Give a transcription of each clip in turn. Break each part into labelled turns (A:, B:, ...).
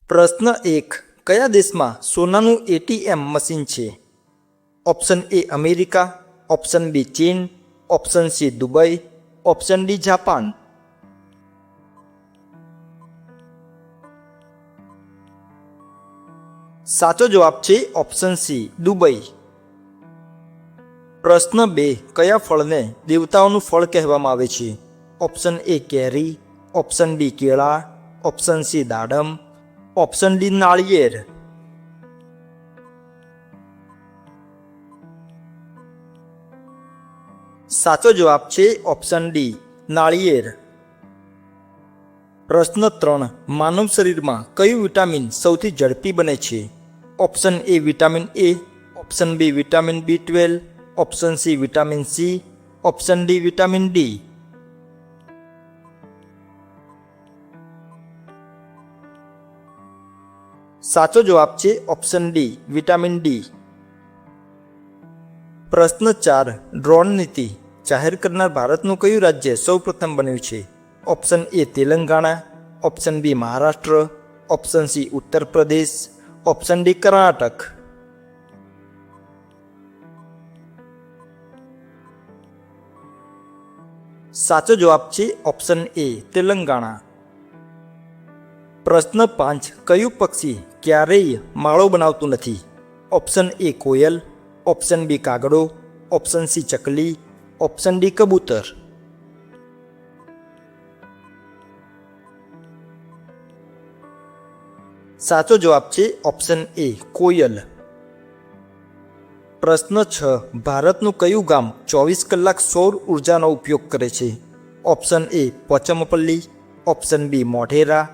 A: પ્રશ્ન 1. કયા દેશમાં સોનાનું એટીએમ મશીન છે? Option A America, option B ચીન, option C Dubai, option D Japan. સાચો જવાબ છે ઓપ્શન સી દુબઈ. પ્રશ્ન 2. કયા ફળને દેવતાઓનું ફળ કહેવામાં આવે છે? ઓપ્શન એ કેરી, ઓપ્શન બી કેળા, ઓપ્શન સી દાડમ, ઓપ્શન ડી નાળિયેર. સાચો જવાબ છે ઓપ્શન ડી નાળિયેર. પ્રશ્ન 3. માનવ શરીરમાં કયું વિટામિન સૌથી ઝડપી બને છે? Option A vitamin A, option B vitamin B12, option C vitamin C, option D vitamin D. સાચો જવાબ છે ઓપ્શન ડી વિટામિન ડી. પ્રશ્ન 4. ડ્રોન નીતિ જાહેર કરનાર ભારતનું કયું રાજ્ય સૌપ્રથમ બન્યું છે? Option A Telangana, option B Maharashtra, option C Uttar Pradesh, option D Karnataka. સાચો જવાબ છે ઓપ્શન એ તેલંગાણા. પ્રશ્ન 5. કયું પક્ષી ક્યારેય માળો બનાવતું નથી? Option A Koyal, option B કાગડો, ઓપ્શન સી ચકલી, ઓપ્શન ડી કબૂતર. સાચો જવાબ છે ઓપ્શન એ કોયલ. પ્રશ્ન 6. ભારતનું કયું ગામ 24 કલાક સૌર ઉર્જાનો ઉપયોગ કરે છે? Option A Pochampally, option B Modhera,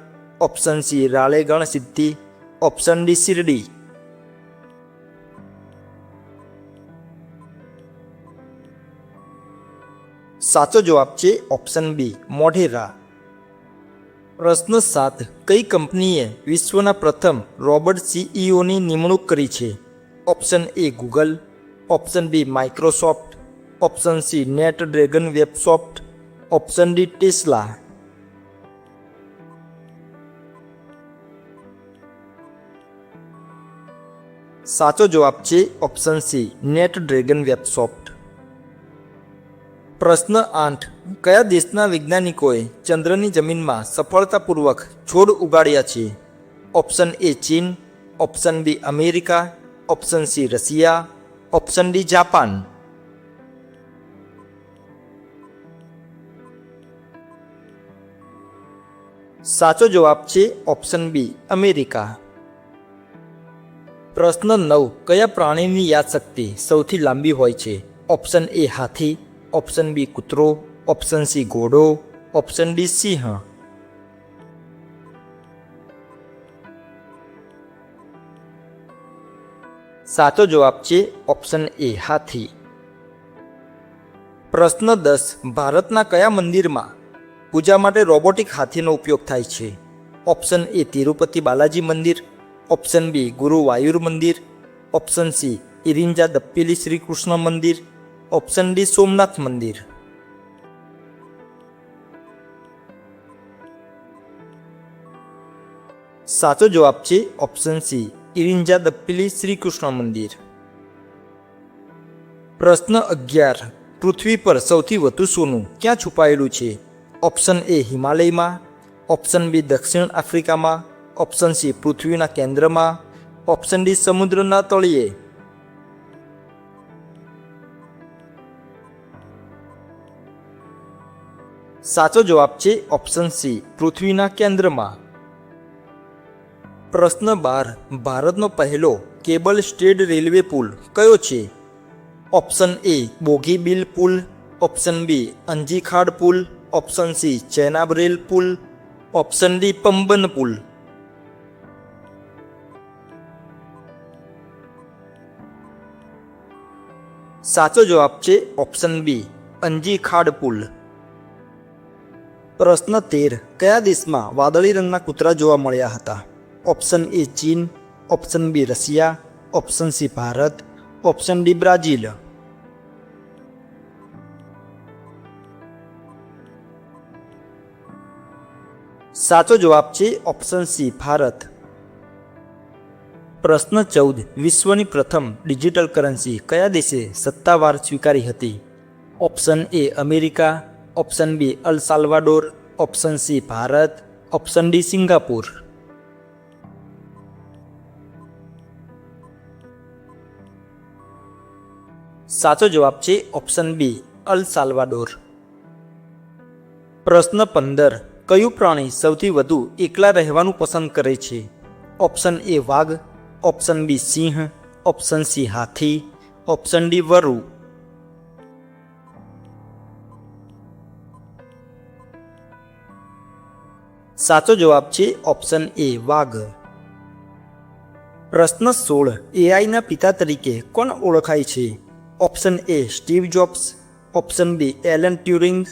A: option C Ralegan Siddhi, option D Shirdi. સાચો જવાબ છે ઓપ્શન બી મોઢેરા. પ્રશ્ન 7. કઈ કંપનીએ વિશ્વના પ્રથમ રોબોટ સીઈઓની નિમણૂક કરી છે? Option A Google, option B Microsoft, option C Net Dragon Websoft, option D Tesla. સાચો જવાબ છે option C Net Dragon Websoft. પ્રશ્ન 8. કયા દેશના વૈજ્ઞાનિકોએ ચંદ્રની જમીનમાં સફળતાપૂર્વક છોડ ઉગાડ્યા છે? ઓપ્શન એ ચીન, option B America, option C Russia, option D Japan. સાચો જવાબ છે ઓપ્શન બી અમેરિકા. પ્રશ્ન 9. કયા પ્રાણીની યાદશક્તિ સૌથી લાંબી હોય છે? ઓપ્શન એ હાથી, ઓપ્શન બી કૂતરો, ઓપ્શન સી ઘોડો, ઓપ્શન ડી સિંહ. સાચો જવાબ છે ઓપ્શન એ હાથી. પ્રશ્ન 10. ભારતના કયા મંદિરમાં પૂજા માટે રોબોટિક હાથીનો ઉપયોગ થાય છે? ઓપ્શન એ તિરુપતિ બાલાજી મંદિર, ઓપ્શન બી ગુરુવાયુર મંદિર, ઓપ્શન સી ઇરિંજા દપ્પેલી શ્રી કૃષ્ણ મંદિર, ઓપ્શન ડી સોમનાથ મંદિર. સાચો જવાબ છે ઓપ્શન સી ઇરિંજા દપ્પેલી શ્રી કૃષ્ણ મંદિર. પ્રશ્ન 11. પૃથ્વી પર સૌથી વધુ સોનું ક્યાં છુપાયેલું છે? ઓપ્શન એ હિમાલયમાં, ઓપ્શન બી દક્ષિણ આફ્રિકામાં, ઓપ્શન સી પૃથ્વીના કેન્દ્રમાં, ઓપ્શન ડી સમુદ્રના તળિયે. સાચો જવાબ છે ઓપ્શન સી પૃથ્વીના કેન્દ્રમાં. પ્રશ્ન 12. ભારતનો પહેલો કેબલ સ્ટેડ રેલવે પુલ કયો છે? ઓપ્શન એ બોગીબીલ પુલ, ઓપ્શન બી અંજીખાડ પુલ, ઓપ્શન સી ચેનાબ રેલ પુલ, ઓપ્શન ડી પંબન પુલ. સાચો જવાબ છે ઓપ્શન બી અંજીખાડ પુલ. પ્રશ્ન 13. કયા દેશમાં વાદળી રંગના કૂતરા જોવા મળ્યા હતા? ઓપ્શન એ ચીન, option B Russia, option C Bharat, option D Brazil. સાચો જવાબ છે ઓપ્શન સી ભારત. પ્રશ્ન 14. વિશ્વની પ્રથમ ડિજિટલ કરન્સી કયા દેશે સત્તાવાર સ્વીકારી હતી? Option A America, option B El Salvador, option C Bharat, option D Singapore. સાચો જવાબ છે ઓપ્શન બી અલ સાલ્વાડોર. પ્રશ્ન 15. કયું પ્રાણી સૌથી વધુ એકલા રહેવાનું પસંદ કરે છે? ઓપ્શન એ વાઘ, ઓપ્શન બી સિંહ, ઓપ્શન સી હાથી, ઓપ્શન ડી વરુ. સાચો જવાબ છે ઓપ્શન એ વાઘ. પ્રશ્ન 16. એઆઈના પિતા તરીકે કોણ ઓળખાય છે? Option A Steve Jobs, option B Alan Turing,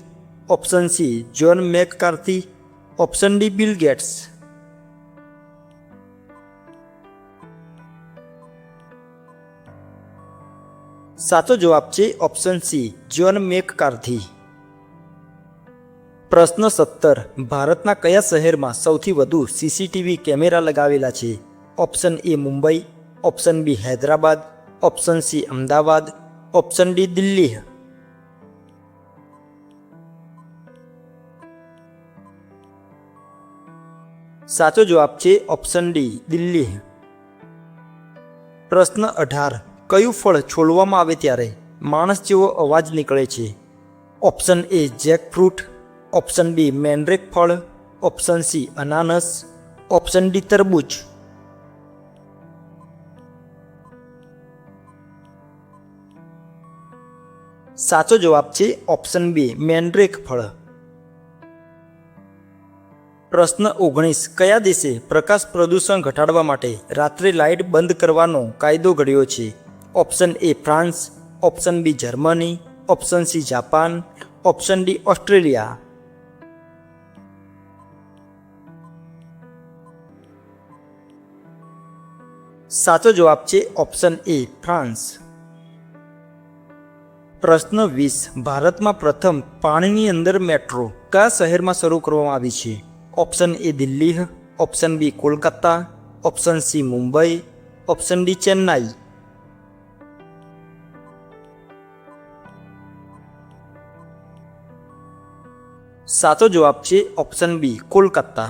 A: option C John McCarthy, option D Bill Gates. સાચો જવાબ છે ઓપ્શન સી જ્હોન મેકકાર્થી. પ્રશ્ન 17. ભારતના કયા શહેરમાં સૌથી વધુ સીસીટીવી કેમેરા લગાવેલા છે? Option A Mumbai, option B Hyderabad, option C Ahmedabad, option D Delhi. સાચો જવાબ છે ઓપ્શન ડી દિલ્હી. પ્રશ્ન 18. કયું ફળ છોલવામાં આવે ત્યારે માણસ જેવો અવાજ નીકળે છે? Option A jackfruit, option B mandrake ફળ, ઓપ્શન સી અનાનસ, ઓપ્શન ડી તરબૂચ. સાચો જવાબ છે ઓપ્શન બી મેન્ડ્રેક ફળ. પ્રશ્ન 19. કયા દેશે પ્રકાશ પ્રદૂષણ ઘટાડવા માટે રાત્રે લાઇટ બંધ કરવાનો કાયદો ઘડ્યો છે? Option A France, option B Germany, option C Japan, option D Australia. સાચો જવાબ છે ઓપ્શન એ ફ્રાન્સ. પ્રશ્ન 20. ભારતમાં પ્રથમ પાણીની અંદર મેટ્રો કયા શહેરમાં શરૂ કરવામાં આવી છે? Option A Delhi, option B Kolkata, option C Mumbai, option D Chennai. સાચો જવાબ છે ઓપ્શન બી કોલકાતા.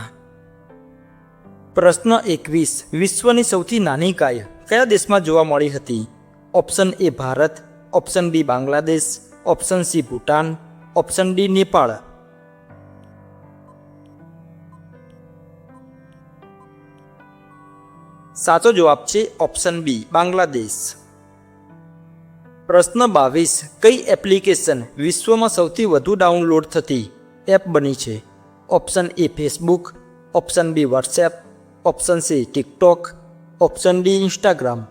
A: પ્રશ્ન 21. વિશ્વની સૌથી નાની ગાય કયા દેશમાં જોવા મળી હતી? Option A Bharat, option B Bangladesh, option C Bhutan, option D Nepal. સાચો જવાબ છે ઓપ્શન બી બાંગ્લાદેશ. પ્રશ્ન 22. કઈ એપ્લિકેશન વિશ્વમાં સૌથી વધુ ડાઉનલોડ થતી એપ બની છે? Option A Facebook, option B WhatsApp, option C TikTok, option D Instagram.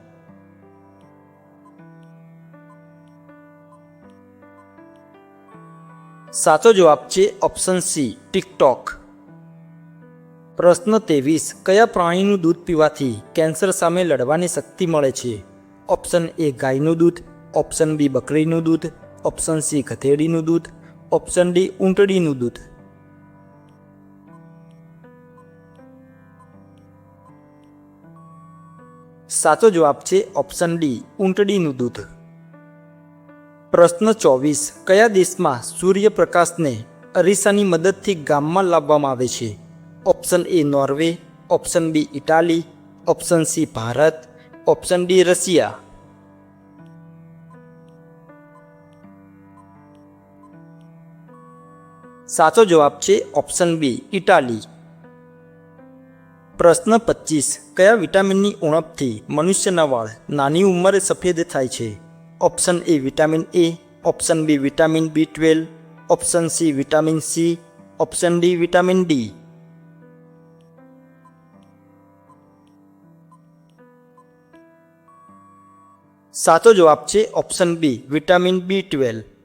A: સાચો જવાબ છે ઓપ્શન સી ટિકટોક. પ્રશ્ન 23. કયા પ્રાણીનું દૂધ પીવાથી કેન્સર સામે લડવાની શક્તિ મળે છે? ઓપ્શન એ ગાયનું દૂધ, ઓપ્શન બી બકરીનું દૂધ, ઓપ્શન સી ગધેડીનું દૂધ, ઓપ્શન ડી ઊંટડીનું દૂધ. સાચો જવાબ છે ઓપ્શન ડી ઊંટડીનું દૂધ. પ્રશ્ન 24. કયા દેશમાં સૂર્યપ્રકાશને અરીસાની મદદથી ગામમાં લાવવામાં આવે છે? Option A Norway, option B Italy, option C Bharat, option D Russia. સાચો જવાબ છે ઓપ્શન બી ઇટાલી. પ્રશ્ન 25. કયા વિટામિનની ઉણપથી મનુષ્યના વાળ નાની ઉંમરે સફેદ થાય છે? Option A vitamin A, option B vitamin B12, option C vitamin C, option D vitamin D. સાચો જવાબ છે ઓપ્શન બી વિટામિન B12.